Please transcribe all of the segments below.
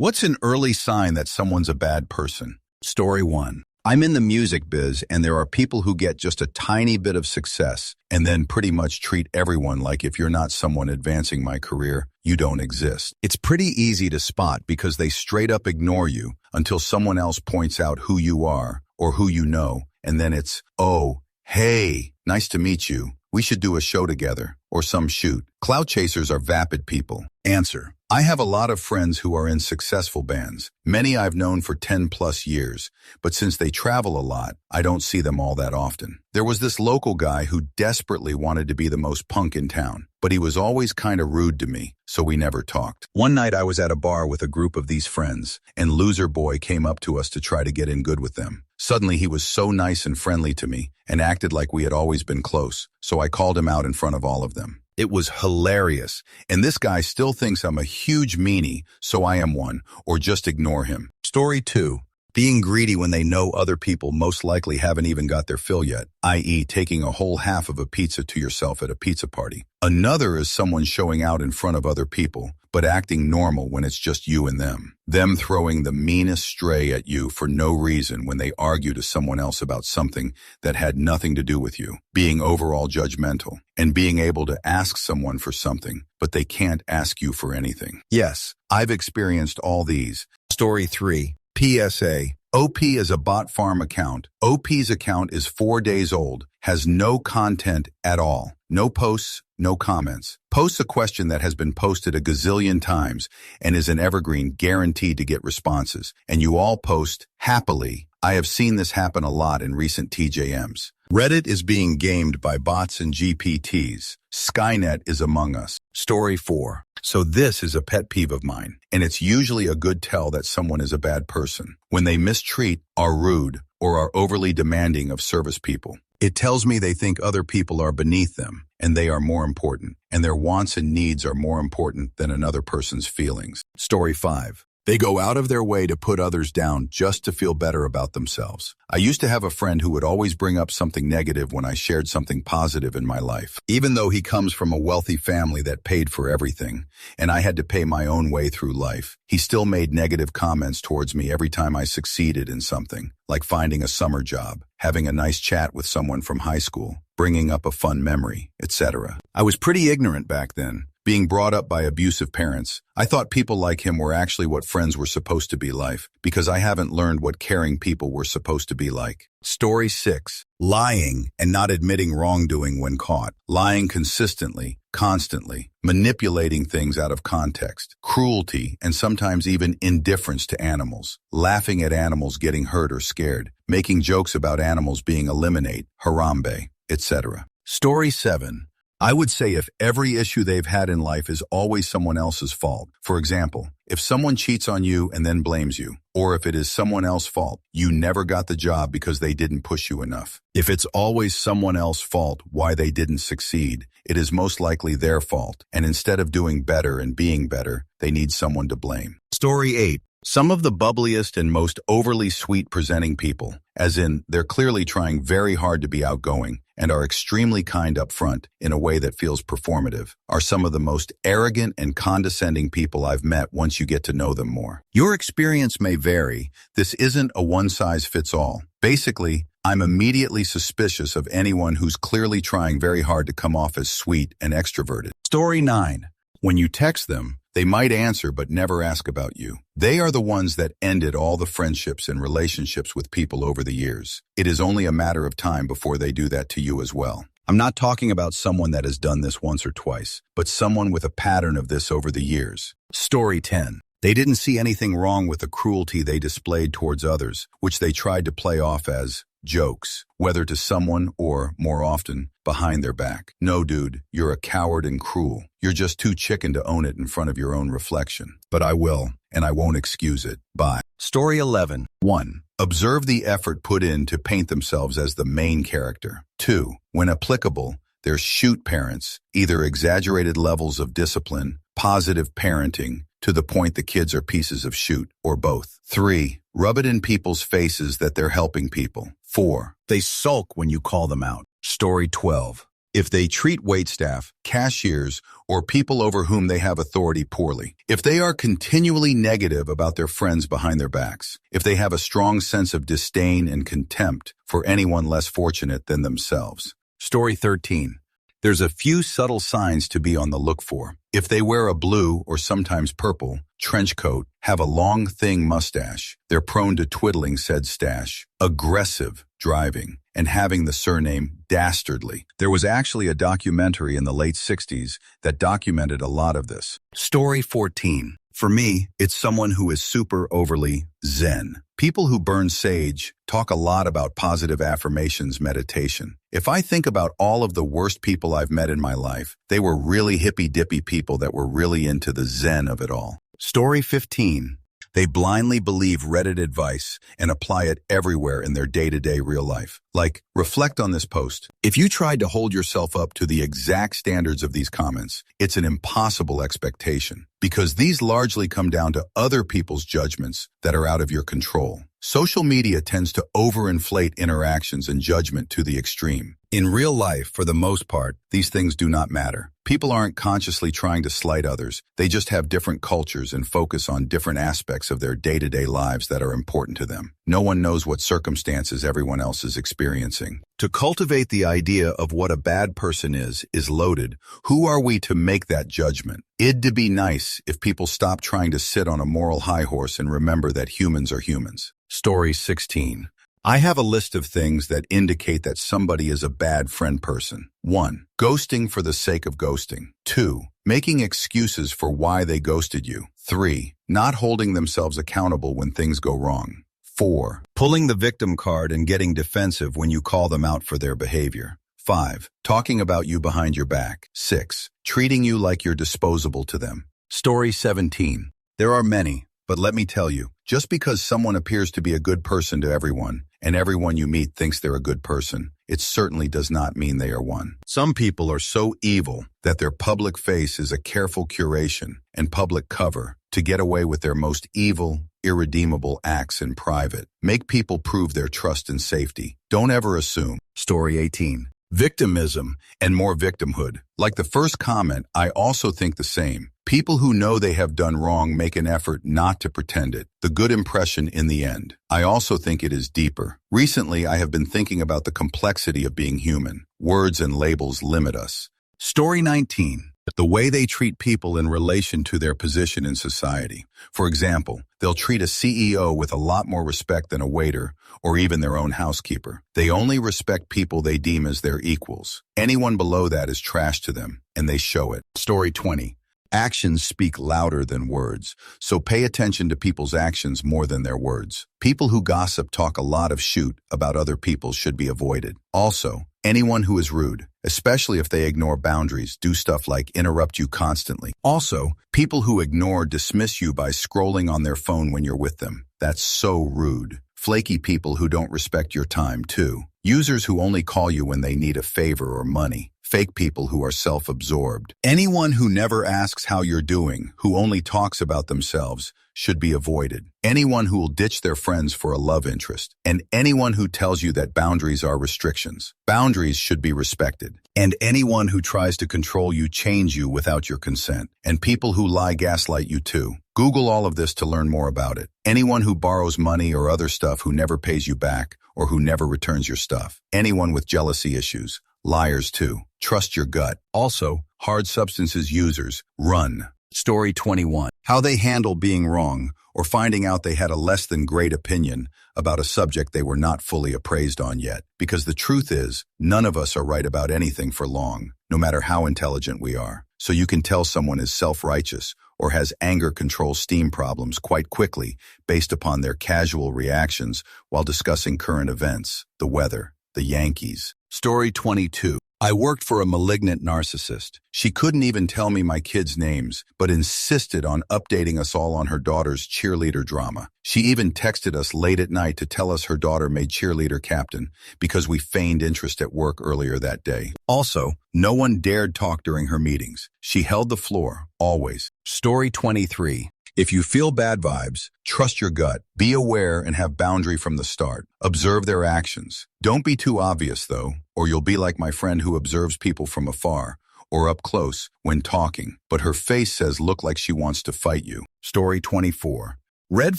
What's an early sign that someone's a bad person? Story 1. I'm in the music biz, and there are people who get just a tiny bit of success and then pretty much treat everyone like if you're not someone advancing my career, you don't exist. It's pretty easy to spot because they straight up ignore you until someone else points out who you are or who you know, and then it's, oh, hey, nice to meet you. We should do a show together, or some shoot. Clout chasers are vapid people. Answer. I have a lot of friends who are in successful bands. Many I've known for 10 plus years, but since they travel a lot, I don't see them all that often. There was this local guy who desperately wanted to be the most punk in town, but he was always kind of rude to me, so we never talked. One night I was at a bar with a group of these friends, and Loser Boy came up to us to try to get in good with them. Suddenly he was so nice and friendly to me and acted like we had always been close, so I called him out in front of all of them. It was hilarious, and this guy still thinks I'm a huge meanie, so I am one, or just ignore him. Story 2. Being greedy when they know other people most likely haven't even got their fill yet, i.e. taking a whole half of a pizza to yourself at a pizza party. Another is someone showing out in front of other people, but acting normal when it's just you and them. Them throwing the meanest stray at you for no reason when they argue to someone else about something that had nothing to do with you. Being overall judgmental, and being able to ask someone for something, but they can't ask you for anything. Yes, I've experienced all these. Story 3. PSA. OP is a bot farm account. OP's account is 4 days old, has no content at all. No posts, no comments. Posts a question that has been posted a gazillion times and is an evergreen guaranteed to get responses. And you all post happily. I have seen this happen a lot in recent TJMs. Reddit is being gamed by bots and GPTs. Skynet is among us. Story 4. So this is a pet peeve of mine, and it's usually a good tell that someone is a bad person. When they mistreat, are rude, or are overly demanding of service people. It tells me they think other people are beneath them, and they are more important, and their wants and needs are more important than another person's feelings. Story 5. They go out of their way to put others down just to feel better about themselves. I used to have a friend who would always bring up something negative when I shared something positive in my life. Even though he comes from a wealthy family that paid for everything, and I had to pay my own way through life, he still made negative comments towards me every time I succeeded in something, like finding a summer job, having a nice chat with someone from high school, bringing up a fun memory, etc. I was pretty ignorant back then. Being brought up by abusive parents, I thought people like him were actually what friends were supposed to be like, because I haven't learned what caring people were supposed to be like. Story 6. Lying and not admitting wrongdoing when caught. Lying consistently, constantly. Manipulating things out of context. Cruelty and sometimes even indifference to animals. Laughing at animals getting hurt or scared. Making jokes about animals being eliminated, harambe, etc. Story 7. I would say if every issue they've had in life is always someone else's fault. For example, if someone cheats on you and then blames you, or if it is someone else's fault, you never got the job because they didn't push you enough. If it's always someone else's fault why they didn't succeed, it is most likely their fault, and instead of doing better and being better, they need someone to blame. Story 8. Some of the bubbliest and most overly sweet presenting people, as in they're clearly trying very hard to be outgoing and are extremely kind up front in a way that feels performative, are some of the most arrogant and condescending people I've met once you get to know them more. Your experience may vary. This isn't a one-size-fits-all. Basically, I'm immediately suspicious of anyone who's clearly trying very hard to come off as sweet and extroverted. Story 9. When you text them, they might answer but never ask about you. They are the ones that ended all the friendships and relationships with people over the years. It is only a matter of time before they do that to you as well. I'm not talking about someone that has done this once or twice, but someone with a pattern of this over the years. Story 10. They didn't see anything wrong with the cruelty they displayed towards others, which they tried to play off as jokes, whether to someone or, more often, behind their back. No, dude, you're a coward and cruel. You're just too chicken to own it in front of your own reflection. But I will, and I won't excuse it. Bye. Story 11. 1. Observe the effort put in to paint themselves as the main character. 2. When applicable, they're shoot parents, either exaggerated levels of discipline, positive parenting, to the point the kids are pieces of shoot, or both. 3. Rub it in people's faces that they're helping people. 4. They sulk when you call them out. Story 12. If they treat waitstaff, cashiers, or people over whom they have authority poorly. If they are continually negative about their friends behind their backs. If they have a strong sense of disdain and contempt for anyone less fortunate than themselves. Story 13. There's a few subtle signs to be on the look for. If they wear a blue, or sometimes purple, trench coat, have a long, thin mustache, they're prone to twiddling said stash, aggressive driving, and having the surname Dastardly. There was actually a documentary in the late 60s that documented a lot of this. Story 14. For me, it's someone who is super overly zen. People who burn sage talk a lot about positive affirmations meditation. If I think about all of the worst people I've met in my life, they were really hippy-dippy people that were really into the zen of it all. Story 15. They blindly believe Reddit advice and apply it everywhere in their day-to-day real life. Like, reflect on this post. If you tried to hold yourself up to the exact standards of these comments, it's an impossible expectation, because these largely come down to other people's judgments that are out of your control. Social media tends to overinflate interactions and judgment to the extreme. In real life, for the most part, these things do not matter. People aren't consciously trying to slight others. They just have different cultures and focus on different aspects of their day-to-day lives that are important to them. No one knows what circumstances everyone else is experiencing. To cultivate the idea of what a bad person is loaded. Who are we to make that judgment? It'd be nice if people stop trying to sit on a moral high horse and remember that humans are humans. Story 16. I have a list of things that indicate that somebody is a bad friend person. 1. Ghosting for the sake of ghosting. 2. Making excuses for why they ghosted you. 3. Not holding themselves accountable when things go wrong. 4. Pulling the victim card and getting defensive when you call them out for their behavior. 5. Talking about you behind your back. 6. Treating you like you're disposable to them. Story 17. There are many, but let me tell you, just because someone appears to be a good person to everyone, and everyone you meet thinks they're a good person, it certainly does not mean they are one. Some people are so evil that their public face is a careful curation and public cover to get away with their most evil, irredeemable acts in private. Make people prove their trust and safety. Don't ever assume. Story 18. Victimism and more victimhood. Like the first comment, I also think the same. People who know they have done wrong make an effort not to pretend it. The good impression in the end. I also think it is deeper. Recently, I have been thinking about the complexity of being human. Words and labels limit us. Story 19. The way they treat people in relation to their position in society. For example, they'll treat a CEO with a lot more respect than a waiter or even their own housekeeper. They only respect people they deem as their equals. Anyone below that is trash to them, and they show it. Story 20. Actions speak louder than words, so pay attention to people's actions more than their words. People who gossip talk a lot of shoot about other people should be avoided. Also, anyone who is rude, especially if they ignore boundaries, do stuff like interrupt you constantly. Also, people who ignore, dismiss you by scrolling on their phone when you're with them. That's so rude. Flaky people who don't respect your time, too. Users who only call you when they need a favor or money. Fake people who are self-absorbed. Anyone who never asks how you're doing, who only talks about themselves, should be avoided. Anyone who will ditch their friends for a love interest. And anyone who tells you that boundaries are restrictions. Boundaries should be respected. And anyone who tries to control you, change you without your consent. And people who lie, gaslight you too. Google all of this to learn more about it. Anyone who borrows money or other stuff, who never pays you back, or who never returns your stuff. Anyone with jealousy issues. Liars too. Trust your gut. Also, hard substances users. Run. Story 21. How they handle being wrong or finding out they had a less than great opinion about a subject they were not fully appraised on yet. Because the truth is, none of us are right about anything for long, no matter how intelligent we are. So you can tell someone is self-righteous or has anger control steam problems quite quickly based upon their casual reactions while discussing current events, the weather, the Yankees. Story 22. I worked for a malignant narcissist. She couldn't even tell me my kids' names, but insisted on updating us all on her daughter's cheerleader drama. She even texted us late at night to tell us her daughter made cheerleader captain because we feigned interest at work earlier that day. Also, no one dared talk during her meetings. She held the floor, always. Story 23. If you feel bad vibes, trust your gut. Be aware and have boundary from the start. Observe their actions. Don't be too obvious, though. Or you'll be like my friend who observes people from afar or up close when talking, but her face says look like she wants to fight you. Story 24. Red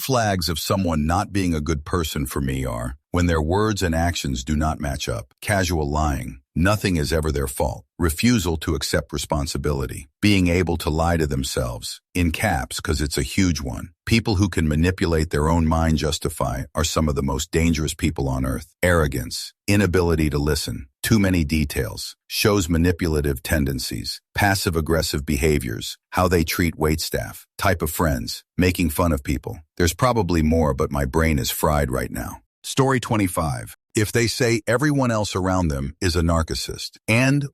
flags of someone not being a good person for me are when their words and actions do not match up, casual lying, nothing is ever their fault, refusal to accept responsibility, being able to lie to themselves, in caps because it's a huge one. People who can manipulate their own mind justify are some of the most dangerous people on earth. Arrogance, inability to listen, too many details, shows manipulative tendencies, passive-aggressive behaviors, how they treat waitstaff, type of friends, making fun of people. There's probably more, but my brain is fried right now. Story 25. If they say everyone else around them is a narcissist,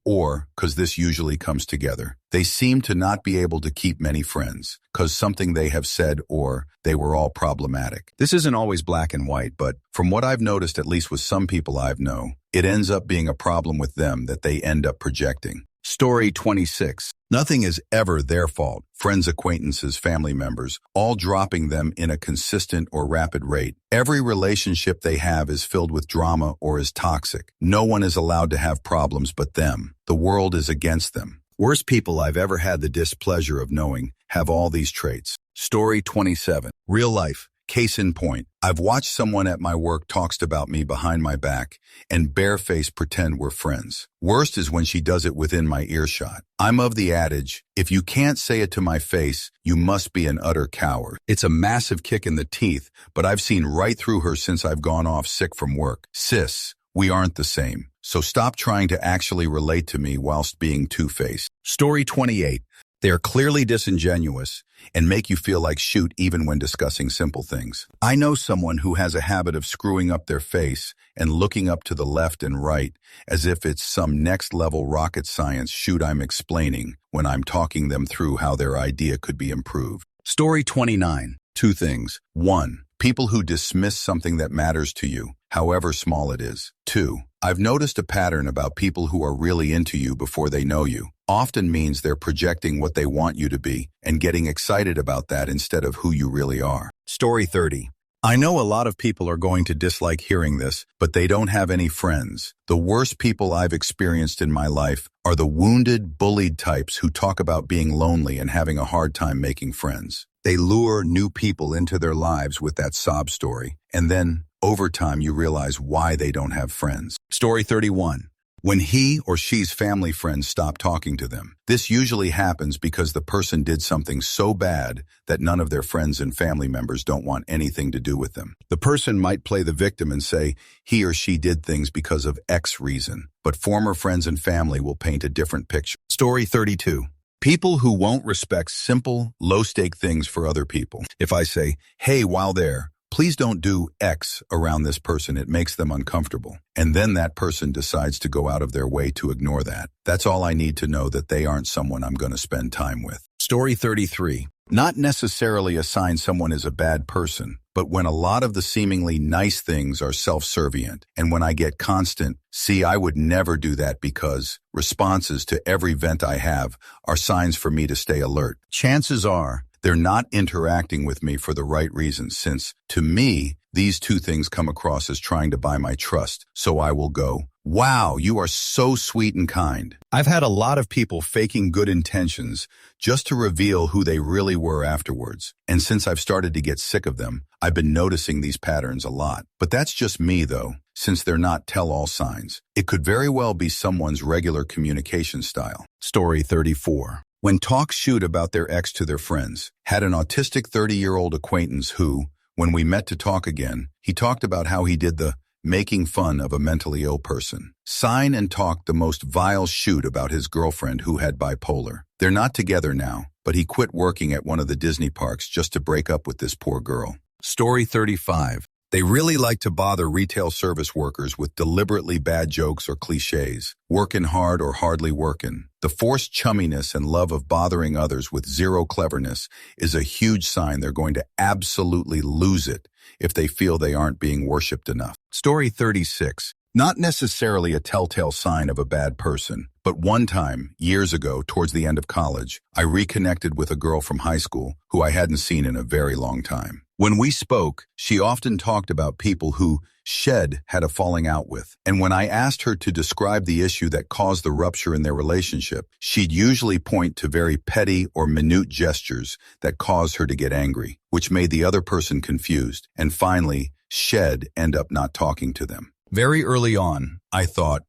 or, because this usually comes together, they seem to not be able to keep many friends, because something they have said or they were all problematic. This isn't always black and white, but from what I've noticed, at least with some people I've known, it ends up being a problem with them that they end up projecting. Story 26. Nothing is ever their fault. Friends, acquaintances, family members, all dropping them in a consistent or rapid rate. Every relationship they have is filled with drama or is toxic. No one is allowed to have problems but them. The world is against them. Worst people I've ever had the displeasure of knowing have all these traits. Story 27. Real life. Case in point, I've watched someone at my work talks about me behind my back and barefaced pretend we're friends. Worst is when she does it within my earshot. I'm of the adage, if you can't say it to my face, you must be an utter coward. It's a massive kick in the teeth, but I've seen right through her since I've gone off sick from work. Sis, we aren't the same. So stop trying to actually relate to me whilst being two-faced. Story 28. They are clearly disingenuous and make you feel like shoot even when discussing simple things. I know someone who has a habit of screwing up their face and looking up to the left and right as if it's some next-level rocket science shoot I'm explaining when I'm talking them through how their idea could be improved. Story 29. Two things. 1. People who dismiss something that matters to you, however small it is. 2. I've noticed a pattern about people who are really into you before they know you. Often means they're projecting what they want you to be and getting excited about that instead of who you really are. Story 30. I know a lot of people are going to dislike hearing this, but they don't have any friends. The worst people I've experienced in my life are the wounded, bullied types who talk about being lonely and having a hard time making friends. They lure new people into their lives with that sob story, and then, over time, you realize why they don't have friends. Story 31. When he or she's family friends stop talking to them, this usually happens because the person did something so bad that none of their friends and family members don't want anything to do with them. The person might play the victim and say he or she did things because of X reason, but former friends and family will paint a different picture. Story 32. People who won't respect simple, low-stake things for other people. If I say, hey, while there, please don't do X around this person, it makes them uncomfortable. And then that person decides to go out of their way to ignore that. That's all I need to know that they aren't someone I'm going to spend time with. Story 33. Not necessarily assign someone as a bad person, but when a lot of the seemingly nice things are self-servient, and when I get constant, see, I would never do that because responses to every vent I have are signs for me to stay alert. Chances are, they're not interacting with me for the right reasons since, to me, these two things come across as trying to buy my trust. So I will go, wow, you are so sweet and kind. I've had a lot of people faking good intentions just to reveal who they really were afterwards. And since I've started to get sick of them, I've been noticing these patterns a lot. But that's just me, though, since they're not tell-all signs. It could very well be someone's regular communication style. Story 34. When talks shoot about their ex to their friends, had an autistic 30-year-old acquaintance who, when we met to talk again, he talked about how he did the making fun of a mentally ill person. Sign and talked the most vile shoot about his girlfriend who had bipolar. They're not together now, but he quit working at one of the Disney parks just to break up with this poor girl. Story 35. They really like to bother retail service workers with deliberately bad jokes or cliches, working hard or hardly working. The forced chumminess and love of bothering others with zero cleverness is a huge sign they're going to absolutely lose it if they feel they aren't being worshipped enough. Story 36. Not necessarily a telltale sign of a bad person, but one time, years ago, towards the end of college, I reconnected with a girl from high school who I hadn't seen in a very long time. When we spoke, she often talked about people who Shed had a falling out with. And when I asked her to describe the issue that caused the rupture in their relationship, she'd usually point to very petty or minute gestures that caused her to get angry, which made the other person confused. And finally, Shed end up not talking to them. Very early on, I thought,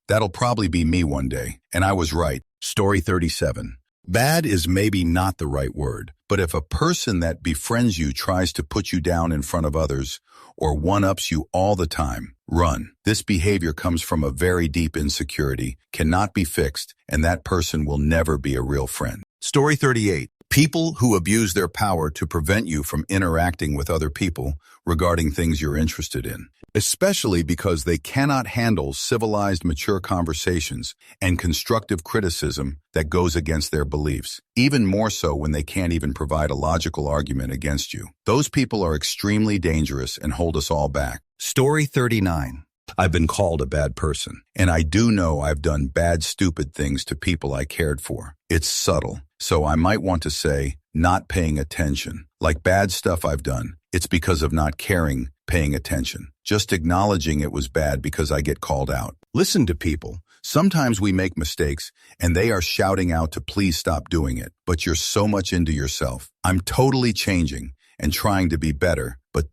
that'll probably be me one day. And I was right. Story 37. Bad is maybe not the right word, but if a person that befriends you tries to put you down in front of others or one-ups you all the time, run. This behavior comes from a very deep insecurity, cannot be fixed, and that person will never be a real friend. Story 38. People who abuse their power to prevent you from interacting with other people regarding things you're interested in, especially because they cannot handle civilized, mature conversations and constructive criticism that goes against their beliefs, even more so when they can't even provide a logical argument against you. Those people are extremely dangerous and hold us all back. Story 39. I've been called a bad person, and I do know I've done bad, stupid things to people I cared for. It's subtle, so I might want to say not paying attention. Like bad stuff I've done, it's because of not caring, paying attention. Just acknowledging it was bad because I get called out. Listen to people. Sometimes we make mistakes, and they are shouting out to please stop doing it, but you're so much into yourself. I'm totally changing and trying to be better, but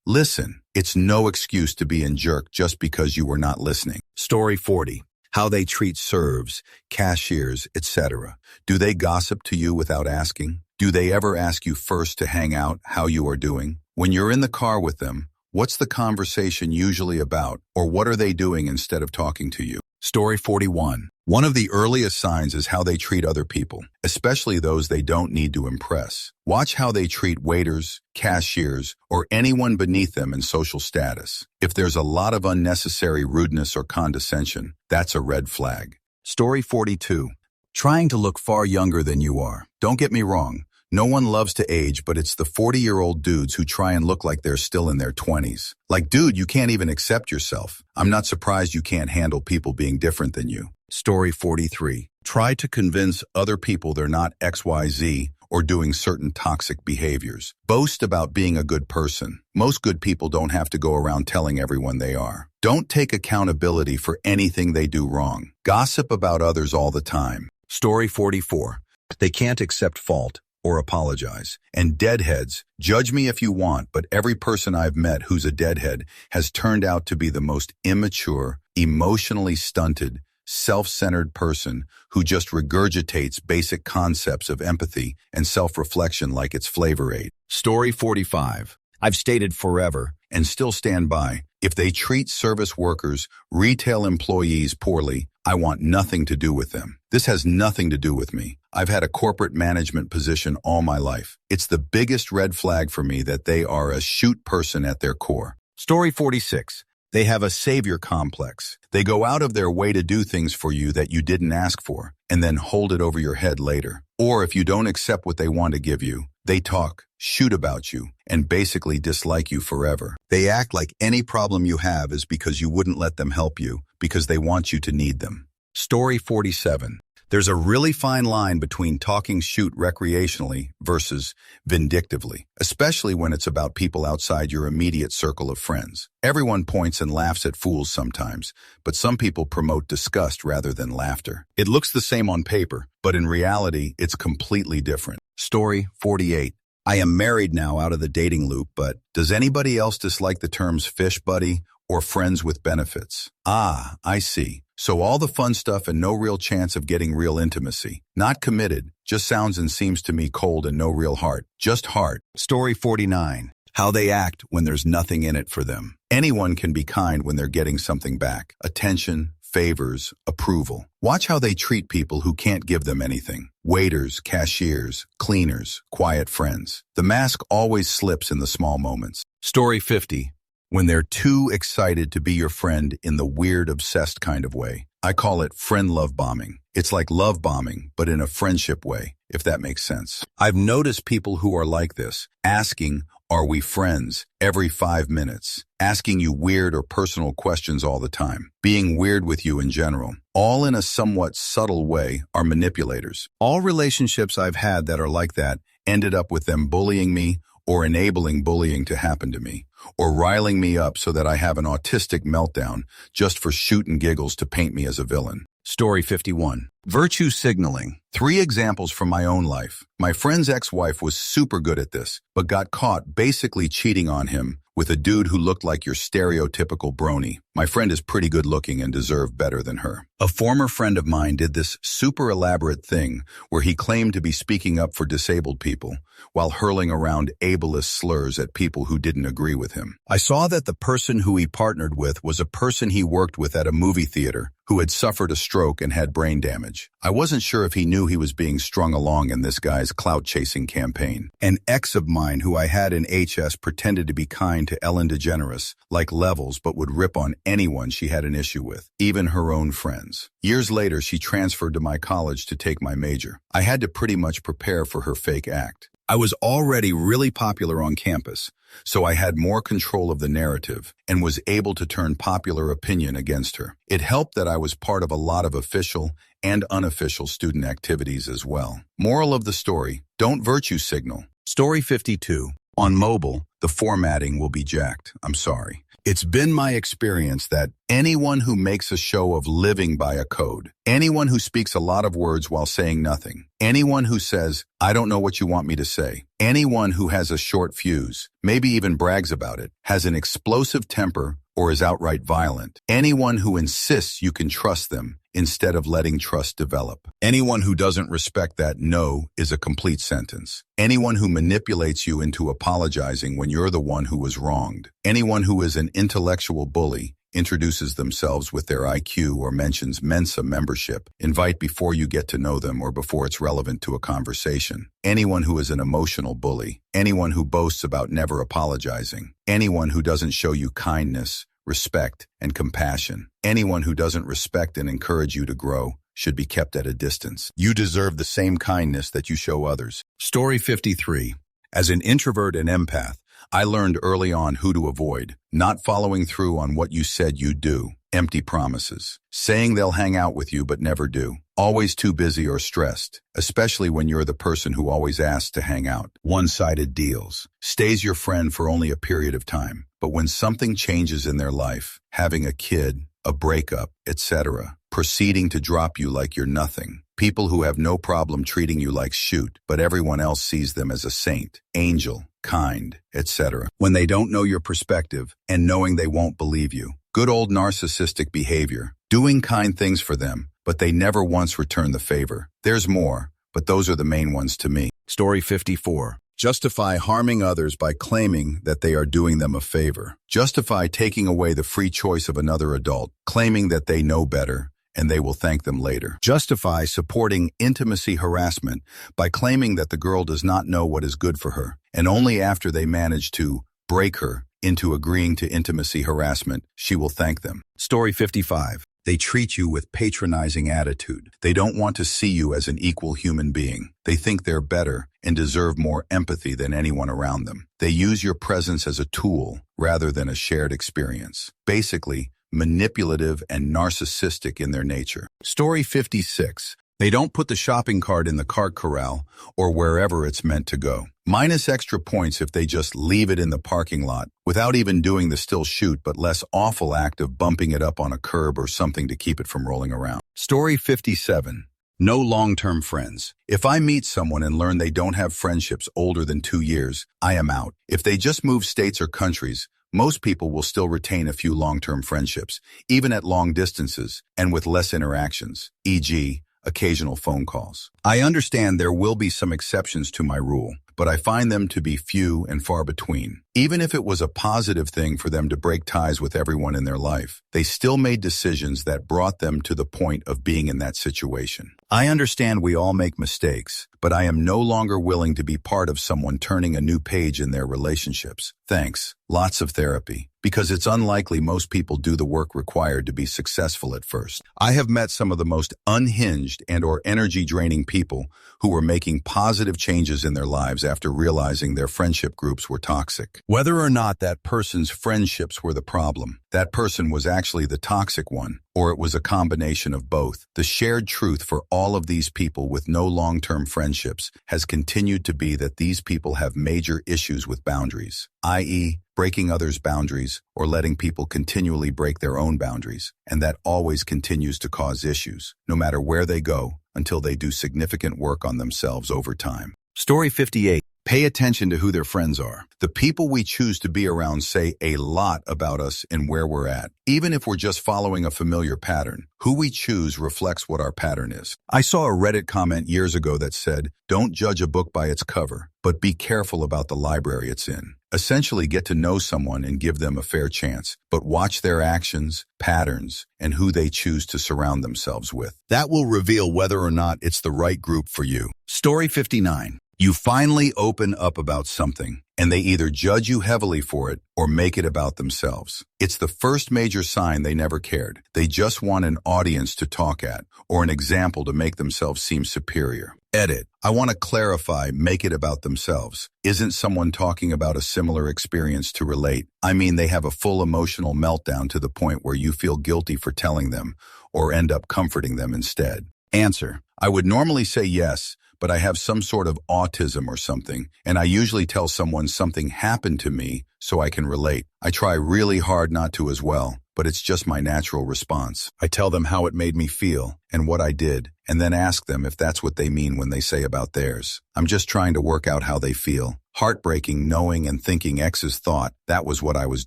listen, it's no excuse to be a jerk just because you were not listening. Story 40. How they treat servers, cashiers, etc. Do they gossip to you without asking? Do they ever ask you first to hang out, how you are doing? When you're in the car with them, what's the conversation usually about, or what are they doing instead of talking to you? Story 41. One of the earliest signs is how they treat other people, especially those they don't need to impress. Watch how they treat waiters, cashiers, or anyone beneath them in social status. If there's a lot of unnecessary rudeness or condescension, that's a red flag. Story 42. Trying to look far younger than you are. Don't get me wrong. No one loves to age, but it's the 40-year-old dudes who try and look like they're still in their 20s. Like, dude, you can't even accept yourself. I'm not surprised you can't handle people being different than you. Story 43. Try to convince other people they're not XYZ or doing certain toxic behaviors. Boast about being a good person. Most good people don't have to go around telling everyone they are. Don't take accountability for anything they do wrong. Gossip about others all the time. Story 44. They can't accept fault or apologize. And deadheads, judge me if you want, but every person I've met who's a deadhead has turned out to be the most immature, emotionally stunted, self-centered person who just regurgitates basic concepts of empathy and self-reflection like it's Flavor Aid. Story 45. I've stated forever, and still stand by, if they treat service workers, retail employees poorly, I want nothing to do with them. This has nothing to do with me. I've had a corporate management position all my life. It's the biggest red flag for me that they are a shoot person at their core. Story 46. They have a savior complex. They go out of their way to do things for you that you didn't ask for, and then hold it over your head later. Or if you don't accept what they want to give you, they talk, shoot about you, and basically dislike you forever. They act like any problem you have is because you wouldn't let them help you, because they want you to need them. Story 47. There's a really fine line between talking shoot recreationally versus vindictively, especially when it's about people outside your immediate circle of friends. Everyone points and laughs at fools sometimes, but some people promote disgust rather than laughter. It looks the same on paper, but in reality, it's completely different. Story 48. I am married now out of the dating loop, but does anybody else dislike the terms fish buddy or friends with benefits? Ah, I see. So all the fun stuff and no real chance of getting real intimacy. Not committed, just sounds and seems to me cold and no real heart. Just heart. Story 49. How they act when there's nothing in it for them. Anyone can be kind when they're getting something back. Attention, favors, approval. Watch how they treat people who can't give them anything. Waiters, cashiers, cleaners, quiet friends. The mask always slips in the small moments. Story 50. When they're too excited to be your friend in the weird, obsessed kind of way. I call it friend love bombing. It's like love bombing, but in a friendship way, if that makes sense. I've noticed people who are like this, asking, are we friends, every 5 minutes, asking you weird or personal questions all the time, being weird with you in general, all in a somewhat subtle way, are manipulators. All relationships I've had that are like that ended up with them bullying me or enabling bullying to happen to me, or riling me up so that I have an autistic meltdown just for shoot and giggles to paint me as a villain. Story 51. Virtue signaling. 3 examples from my own life. My friend's ex-wife was super good at this, but got caught basically cheating on him with a dude who looked like your stereotypical brony. My friend is pretty good looking and deserved better than her. A former friend of mine did this super elaborate thing where he claimed to be speaking up for disabled people while hurling around ableist slurs at people who didn't agree with him. I saw that the person who he partnered with was a person he worked with at a movie theater who had suffered a stroke and had brain damage. I wasn't sure if he knew he was being strung along in this guy's clout-chasing campaign. An ex of mine who I had in HS pretended to be kind to Ellen DeGeneres, like Levels, but would rip on anyone she had an issue with, even her own friends. Years later, she transferred to my college to take my major. I had to pretty much prepare for her fake act. I was already really popular on campus, so I had more control of the narrative and was able to turn popular opinion against her. It helped that I was part of a lot of official and unofficial student activities as well. Moral of the story, don't virtue signal. Story 52. On mobile, the formatting will be jacked. I'm sorry. It's been my experience that anyone who makes a show of living by a code, anyone who speaks a lot of words while saying nothing, anyone who says, I don't know what you want me to say, anyone who has a short fuse, maybe even brags about it, has an explosive temper, or is outright violent, anyone who insists you can trust them instead of letting trust develop. Anyone who doesn't respect that no is a complete sentence. Anyone who manipulates you into apologizing when you're the one who was wronged. Anyone who is an intellectual bully, introduces themselves with their IQ or mentions Mensa membership, invite before you get to know them or before it's relevant to a conversation. Anyone who is an emotional bully. Anyone who boasts about never apologizing. Anyone who doesn't show you kindness, respect, and compassion. Anyone who doesn't respect and encourage you to grow should be kept at a distance. You deserve the same kindness that you show others. Story 53. As an introvert and empath, I learned early on who to avoid. Not following through on what you said you'd do. Empty promises. Saying they'll hang out with you but never do. Always too busy or stressed, especially when you're the person who always asks to hang out. One-sided deals. Stays your friend for only a period of time. But when something changes in their life, having a kid, a breakup, etc., proceeding to drop you like you're nothing. People who have no problem treating you like shoot, but everyone else sees them as a saint, angel, kind, etc. When they don't know your perspective and knowing they won't believe you. Good old narcissistic behavior. Doing kind things for them, but they never once return the favor. There's more, but those are the main ones to me. Story 54. Justify harming others by claiming that they are doing them a favor. Justify taking away the free choice of another adult, claiming that they know better and they will thank them later. Justify supporting intimacy harassment by claiming that the girl does not know what is good for her, and only after they manage to break her into agreeing to intimacy harassment, she will thank them. Story 55. They treat you with patronizing attitude. They don't want to see you as an equal human being. They think they're better and deserve more empathy than anyone around them. They use your presence as a tool rather than a shared experience. Basically, manipulative and narcissistic in their nature. Story 56. They don't put the shopping cart in the cart corral or wherever it's meant to go. Minus extra points if they just leave it in the parking lot without even doing the still shoot but less awful act of bumping it up on a curb or something to keep it from rolling around. Story 57. No long-term friends. If I meet someone and learn they don't have friendships older than 2 years, I am out. If they just move states or countries, most people will still retain a few long-term friendships, even at long distances and with less interactions, e.g., occasional phone calls. I understand there will be some exceptions to my rule, but I find them to be few and far between. Even if it was a positive thing for them to break ties with everyone in their life, they still made decisions that brought them to the point of being in that situation. I understand we all make mistakes, but I am no longer willing to be part of someone turning a new page in their relationships. Thanks. Lots of therapy. Because it's unlikely most people do the work required to be successful at first. I have met some of the most unhinged and/or energy-draining people who were making positive changes in their lives after realizing their friendship groups were toxic. Whether or not that person's friendships were the problem, that person was actually the toxic one, or it was a combination of both. The shared truth for all of these people with no long-term friendships friendships has continued to be that these people have major issues with boundaries, i.e., breaking others' boundaries or letting people continually break their own boundaries, and that always continues to cause issues, no matter where they go, until they do significant work on themselves over time. Story 58. Pay attention to who their friends are. The people we choose to be around say a lot about us and where we're at. Even if we're just following a familiar pattern, who we choose reflects what our pattern is. I saw a Reddit comment years ago that said, "Don't judge a book by its cover, but be careful about the library it's in." Essentially, get to know someone and give them a fair chance, but watch their actions, patterns, and who they choose to surround themselves with. That will reveal whether or not it's the right group for you. Story 59. You finally open up about something, and they either judge you heavily for it or make it about themselves. It's the first major sign they never cared. They just want an audience to talk at or an example to make themselves seem superior. Edit. I want to clarify, make it about themselves. Isn't someone talking about a similar experience to relate? I mean, they have a full emotional meltdown to the point where you feel guilty for telling them or end up comforting them instead. Answer. I would normally say yes, but I have some sort of autism or something, and I usually tell someone something happened to me so I can relate. I try really hard not to as well, but it's just my natural response. I tell them how it made me feel and what I did, and then ask them if that's what they mean when they say about theirs. I'm just trying to work out how they feel. Heartbreaking knowing and thinking X's thought that was what I was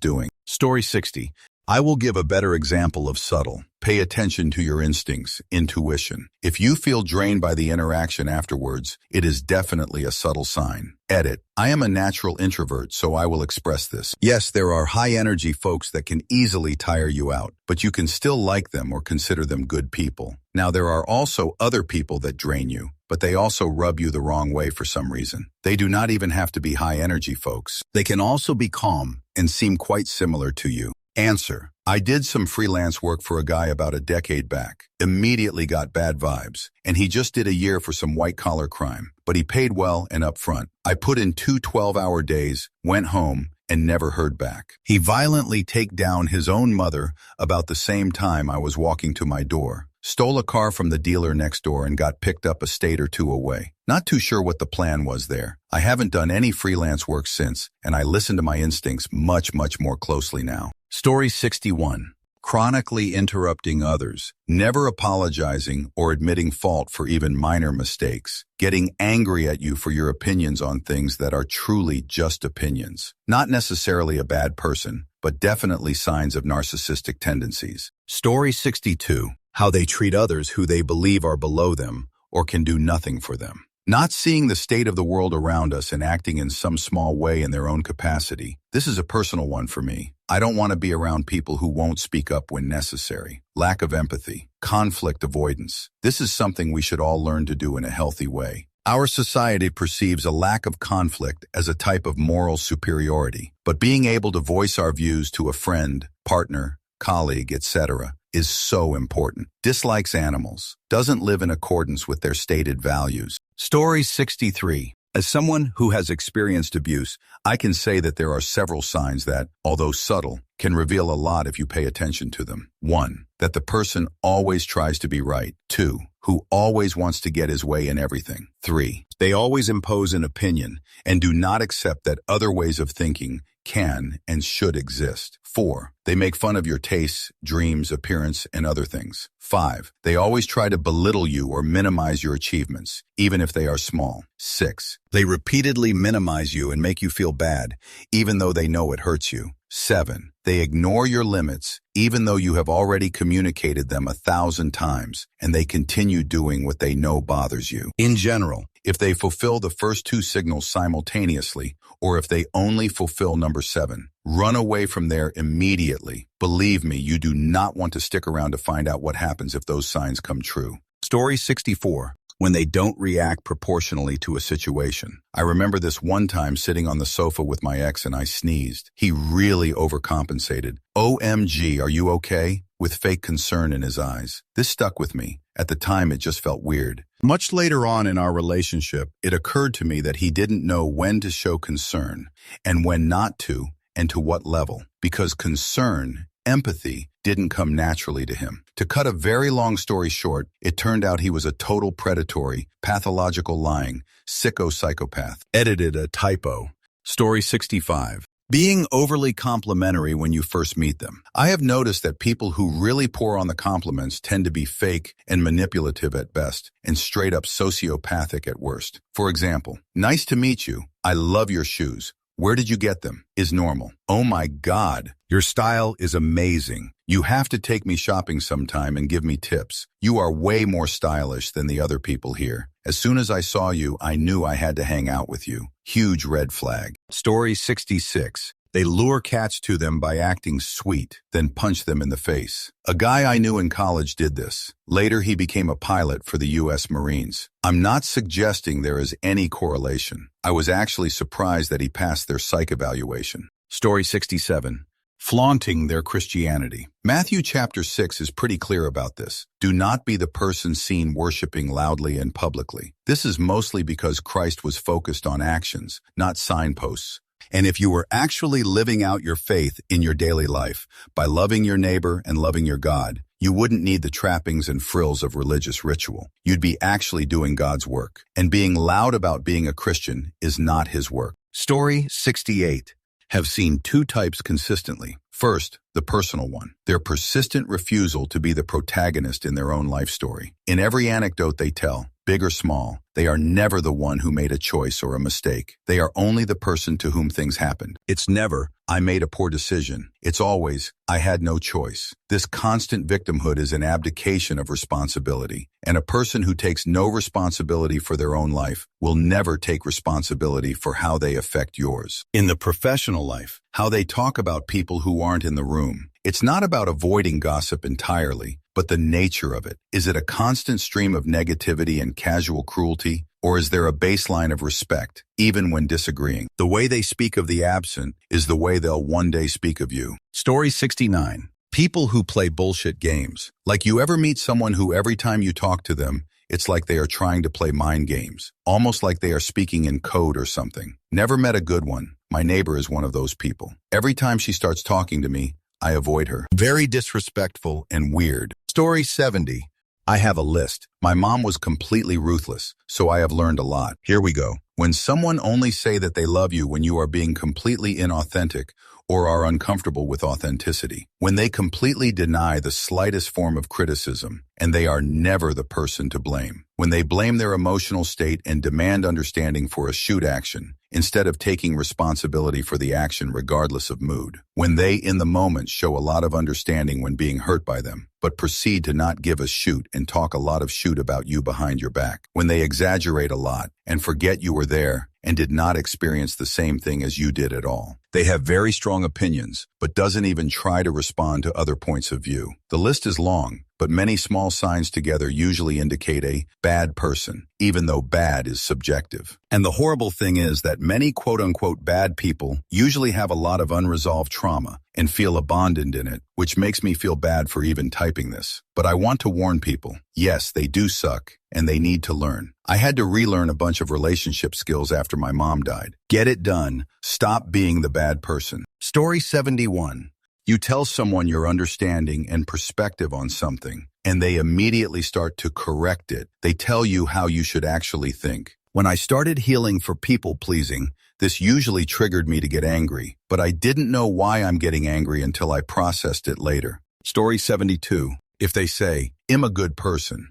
doing. Story 60. I will give a better example of subtle. Pay attention to your instincts, intuition. If you feel drained by the interaction afterwards, it is definitely a subtle sign. Edit. I am a natural introvert, so I will express this. Yes, there are high-energy folks that can easily tire you out, but you can still like them or consider them good people. Now, there are also other people that drain you, but they also rub you the wrong way for some reason. They do not even have to be high-energy folks. They can also be calm and seem quite similar to you. Answer. I did some freelance work for a guy about a decade back. Immediately got bad vibes, and he just did a year for some white-collar crime, but he paid well and upfront. I put in 2 12-hour days, went home, and never heard back. He violently take down his own mother about the same time I was walking to my door. Stole a car from the dealer next door and got picked up a state or two away. Not too sure what the plan was there. I haven't done any freelance work since, and I listen to my instincts much more closely now. Story 61. Chronically interrupting others, never apologizing or admitting fault for even minor mistakes, getting angry at you for your opinions on things that are truly just opinions. Not necessarily a bad person, but definitely signs of narcissistic tendencies. Story 62. How they treat others who they believe are below them or can do nothing for them. Not seeing the state of the world around us and acting in some small way in their own capacity. This is a personal one for me. I don't want to be around people who won't speak up when necessary. Lack of empathy, conflict avoidance. This is something we should all learn to do in a healthy way. Our society perceives a lack of conflict as a type of moral superiority, but being able to voice our views to a friend, partner, colleague, etc., is so important. Dislikes animals. Doesn't live in accordance with their stated values. Story 63. As someone who has experienced abuse, I can say that there are several signs that, although subtle, can reveal a lot if you pay attention to them. 1. That the person always tries to be right. 2. Who always wants to get his way in everything. 3. They always impose an opinion and do not accept that other ways of thinking can and should exist. 4. They make fun of your tastes, dreams, appearance, and other things. 5. They always try to belittle you or minimize your achievements, even if they are small. 6. They repeatedly minimize you and make you feel bad, even though they know it hurts you. 7. They ignore your limits, even though you have already communicated them 1,000 times, and they continue doing what they know bothers you. In general, if they fulfill the first 2 signals simultaneously, or if they only fulfill number 7, run away from there immediately. Believe me, you do not want to stick around to find out what happens if those signs come true. Story 64. When they don't react proportionally to a situation. I remember this one time sitting on the sofa with my ex and I sneezed. He really overcompensated. OMG, are you okay? With fake concern in his eyes. This stuck with me. At the time, it just felt weird. Much later on in our relationship, it occurred to me that he didn't know when to show concern and when not to, and to what level. Because concern Empathy didn't come naturally to him. To cut a very long story short, it turned out he was a total predatory, pathological lying, sicko psychopath. Edited a typo. Story 65. Being overly complimentary when you first meet them. I have noticed that people who really pour on the compliments tend to be fake and manipulative at best, and straight up sociopathic at worst. For example, nice to meet you. I love your shoes. Where did you get them? Is normal. Oh my God, your style is amazing. You have to take me shopping sometime and give me tips. You are way more stylish than the other people here. As soon as I saw you, I knew I had to hang out with you. Huge red flag. Story 66. They lure cats to them by acting sweet, then punch them in the face. A guy I knew in college did this. Later, he became a pilot for the U.S. Marines. I'm not suggesting there is any correlation. I was actually surprised that he passed their psych evaluation. Story 67. Flaunting their Christianity. Matthew chapter 6 is pretty clear about this. Do not be the person seen worshiping loudly and publicly. This is mostly because Christ was focused on actions, not signposts. And if you were actually living out your faith in your daily life by loving your neighbor and loving your God, you wouldn't need the trappings and frills of religious ritual. You'd be actually doing God's work. And being loud about being a Christian is not his work. Story 68. Have seen two types consistently. First, the personal one. Their persistent refusal to be the protagonist in their own life story. In every anecdote they tell, big or small, they are never the one who made a choice or a mistake. They are only the person to whom things happened. It's never, I made a poor decision. It's always, I had no choice. This constant victimhood is an abdication of responsibility, and a person who takes no responsibility for their own life will never take responsibility for how they affect yours. In the professional life, how they talk about people who aren't in the room. It's not about avoiding gossip entirely, but the nature of it. Is it a constant stream of negativity and casual cruelty, or is there a baseline of respect, even when disagreeing? The way they speak of the absent is the way they'll one day speak of you. Story 69. People who play bullshit games. Like, you ever meet someone who every time you talk to them, it's like they are trying to play mind games, almost like they are speaking in code or something. Never met a good one. My neighbor is one of those people. Every time she starts talking to me, I avoid her. Very disrespectful and weird. Story 70. I have a list. My mom was completely ruthless, so I have learned a lot. Here we go. When someone only say that they love you when you are being completely inauthentic or are uncomfortable with authenticity. When they completely deny the slightest form of criticism, and they are never the person to blame. When they blame their emotional state and demand understanding for a shoot action, instead of taking responsibility for the action regardless of mood. When they, in the moment, show a lot of understanding when being hurt by them, but proceed to not give a shoot and talk a lot of shoot about you behind your back. When they exaggerate a lot and forget you were there and did not experience the same thing as you did at all. They have very strong opinions, but doesn't even try to respond to other points of view. The list is long, but many small signs together usually indicate a bad person, even though bad is subjective. And the horrible thing is that many quote-unquote bad people usually have a lot of unresolved trauma and feel abandoned in it, which makes me feel bad for even typing this. But I want to warn people, yes, they do suck, and they need to learn. I had to relearn a bunch of relationship skills after my mom died. Get it done. Stop being the bad person. Story 71. You tell someone your understanding and perspective on something, and they immediately start to correct it. They tell you how you should actually think. When I started healing for people-pleasing, this usually triggered me to get angry, but I didn't know why I'm getting angry until I processed it later. Story 72. If they say, I'm a good person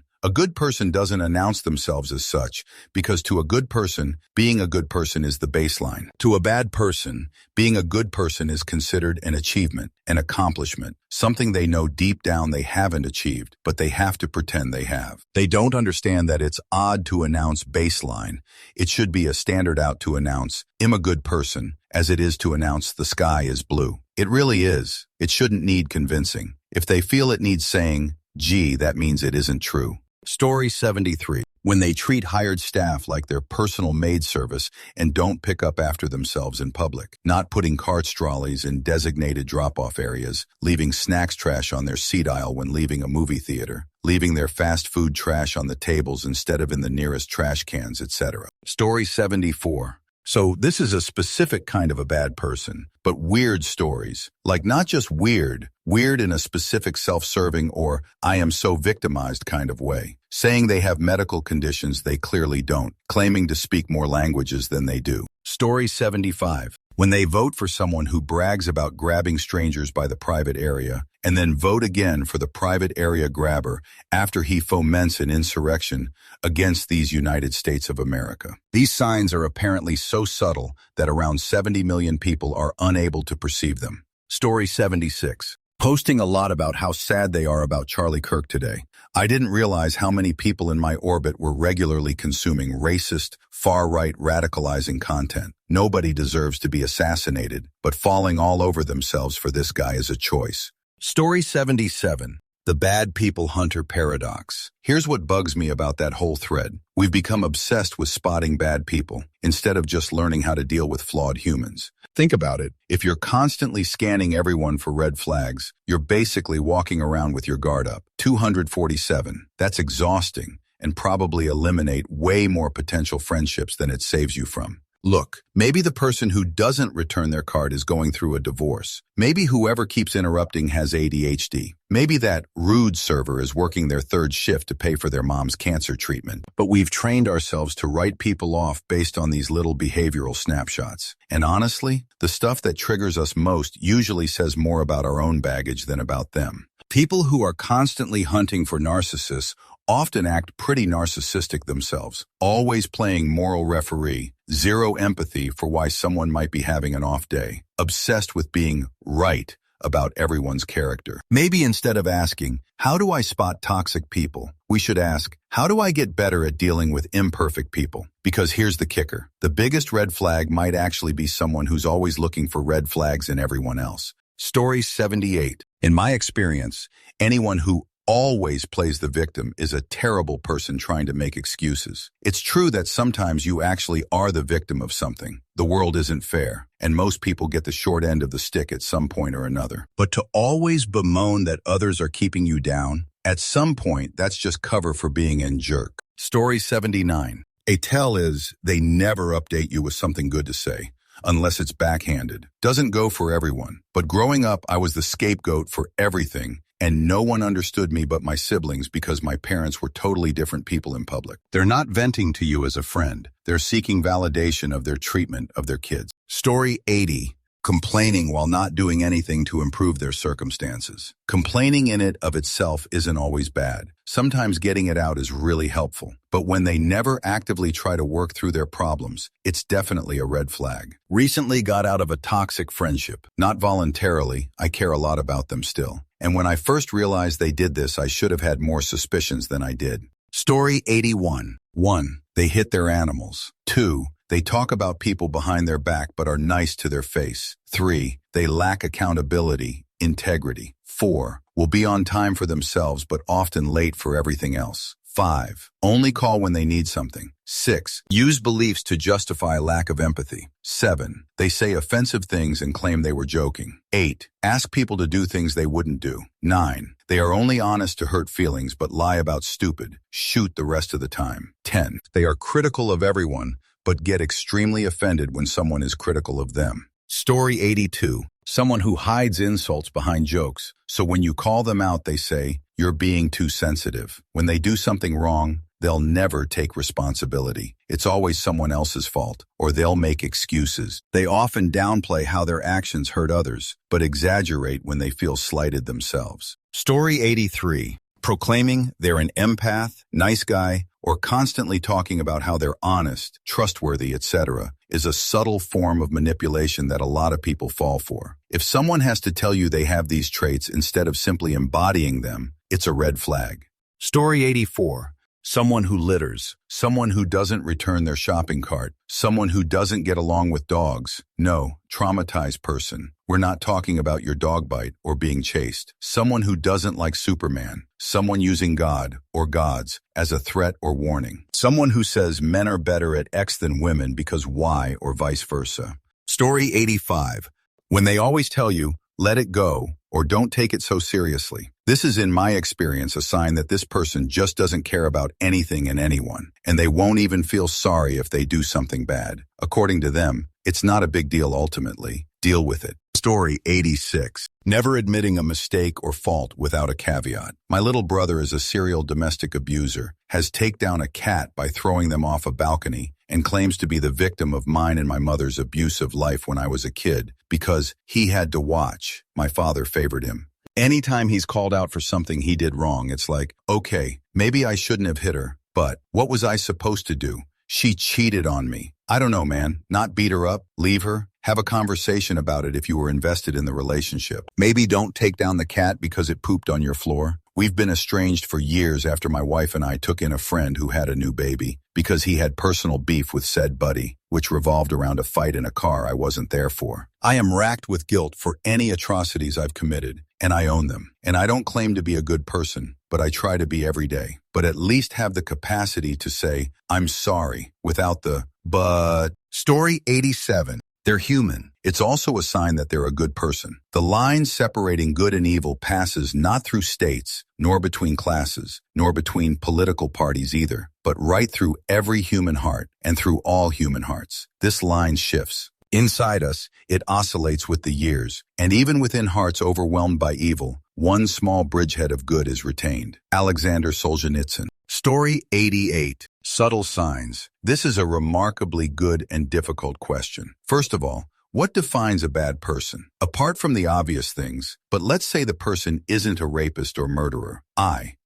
doesn't announce themselves as such, because to a good person, being a good person is the baseline. To a bad person, being a good person is considered an achievement, an accomplishment, something they know deep down they haven't achieved, but they have to pretend they have. They don't understand that it's odd to announce baseline. It should be a standard out to announce, I'm a good person, as it is to announce the sky is blue. It really is. It shouldn't need convincing. If they feel it needs saying, gee, that means it isn't true. Story 73. When they treat hired staff like their personal maid service and don't pick up after themselves in public, not putting cart trolleys in designated drop-off areas, leaving snacks trash on their seat aisle when leaving a movie theater, leaving their fast food trash on the tables instead of in the nearest trash cans, etc. Story 74. So this is a specific kind of a bad person, but weird stories. Like not just weird in a specific self-serving or I am so victimized kind of way. Saying they have medical conditions they clearly don't, claiming to speak more languages than they do. Story 75. When they vote for someone who brags about grabbing strangers by the private area, and then vote again for the private area grabber after he foments an insurrection against these United States of America. These signs are apparently so subtle that around 70 million people are unable to perceive them. Story 76. Posting a lot about how sad they are about Charlie Kirk today. I didn't realize how many people in my orbit were regularly consuming racist, far-right radicalizing content. Nobody deserves to be assassinated, but falling all over themselves for this guy is a choice. Story 77. The Bad People Hunter Paradox. Here's what bugs me about that whole thread. We've become obsessed with spotting bad people, instead of just learning how to deal with flawed humans. Think about it. If you're constantly scanning everyone for red flags, you're basically walking around with your guard up. 247. That's exhausting and probably eliminate way more potential friendships than it saves you from. Look, maybe the person who doesn't return their card is going through a divorce. Maybe whoever keeps interrupting has ADHD. Maybe that rude server is working their third shift to pay for their mom's cancer treatment. But we've trained ourselves to write people off based on these little behavioral snapshots. And honestly, the stuff that triggers us most usually says more about our own baggage than about them. People who are constantly hunting for narcissists often act pretty narcissistic themselves, always playing moral referee, zero empathy for why someone might be having an off day, obsessed with being right about everyone's character. Maybe instead of asking, how do I spot toxic people, we should ask, how do I get better at dealing with imperfect people? Because here's the kicker. The biggest red flag might actually be someone who's always looking for red flags in everyone else. Story 78. In my experience, anyone who always plays the victim is a terrible person trying to make excuses. It's true that sometimes you actually are the victim of something. The world isn't fair, and most people get the short end of the stick at some point or another. But to always bemoan that others are keeping you down, at some point that's just cover for being a jerk. Story 79. A tell is they never update you with something good to say, unless it's backhanded. Doesn't go for everyone. But growing up, I was the scapegoat for everything, and no one understood me but my siblings because my parents were totally different people in public. They're not venting to you as a friend. They're seeking validation of their treatment of their kids. Story 80. Complaining while not doing anything to improve their circumstances. Complaining in it of itself isn't always bad. Sometimes getting it out is really helpful. But when they never actively try to work through their problems, it's definitely a red flag. Recently got out of a toxic friendship. Not voluntarily, I care a lot about them still. And when I first realized they did this, I should have had more suspicions than I did. Story 81. 1. They hit their animals. 2. They talk about people behind their back but are nice to their face. 3. They lack accountability, integrity. 4. Will be on time for themselves but often late for everything else. 5. Only call when they need something. 6. Use beliefs to justify lack of empathy. 7. They say offensive things and claim they were joking. 8. Ask people to do things they wouldn't do. 9. They are only honest to hurt feelings but lie about stupid. Shoot the rest of the time. 10. They are critical of everyone but get extremely offended when someone is critical of them. Story 82. Someone who hides insults behind jokes. So when you call them out, they say, you're being too sensitive. When they do something wrong, they'll never take responsibility. It's always someone else's fault, or they'll make excuses. They often downplay how their actions hurt others, but exaggerate when they feel slighted themselves. Story 83. Proclaiming they're an empath, nice guy, or constantly talking about how they're honest, trustworthy, etc., is a subtle form of manipulation that a lot of people fall for. If someone has to tell you they have these traits instead of simply embodying them, it's a red flag. Story 84. Someone who litters, someone who doesn't return their shopping cart, someone who doesn't get along with dogs. No, traumatized person. We're not talking about your dog bite or being chased. Someone who doesn't like Superman, someone using God or gods as a threat or warning. Someone who says men are better at X than women because Y or vice versa. Story 85. When they always tell you, let it go, or don't take it so seriously. This is, in my experience, a sign that this person just doesn't care about anything and anyone, and they won't even feel sorry if they do something bad. According to them, it's not a big deal ultimately. Deal with it. Story 86. Never admitting a mistake or fault without a caveat. My little brother is a serial domestic abuser, has taken down a cat by throwing them off a balcony, and claims to be the victim of mine and my mother's abusive life when I was a kid because he had to watch. My father favored him. Anytime he's called out for something he did wrong, it's like, okay, maybe I shouldn't have hit her, but what was I supposed to do? She cheated on me. I don't know, man. Not beat her up, leave her. Have a conversation about it if you were invested in the relationship. Maybe don't take down the cat because it pooped on your floor. We've been estranged for years after my wife and I took in a friend who had a new baby because he had personal beef with said buddy, which revolved around a fight in a car I wasn't there for. I am racked with guilt for any atrocities I've committed, and I own them. And I don't claim to be a good person, but I try to be every day. But at least have the capacity to say, I'm sorry, without the but. Story 87. They're human. It's also a sign that they're a good person. The line separating good and evil passes not through states, nor between classes, nor between political parties either, but right through every human heart and through all human hearts. This line shifts. Inside us, it oscillates with the years, and even within hearts overwhelmed by evil, one small bridgehead of good is retained. Alexander Solzhenitsyn. Story 88. Subtle signs. This is a remarkably good and difficult question. First of all, what defines a bad person? Apart from the obvious things, but let's say the person isn't a rapist or murderer.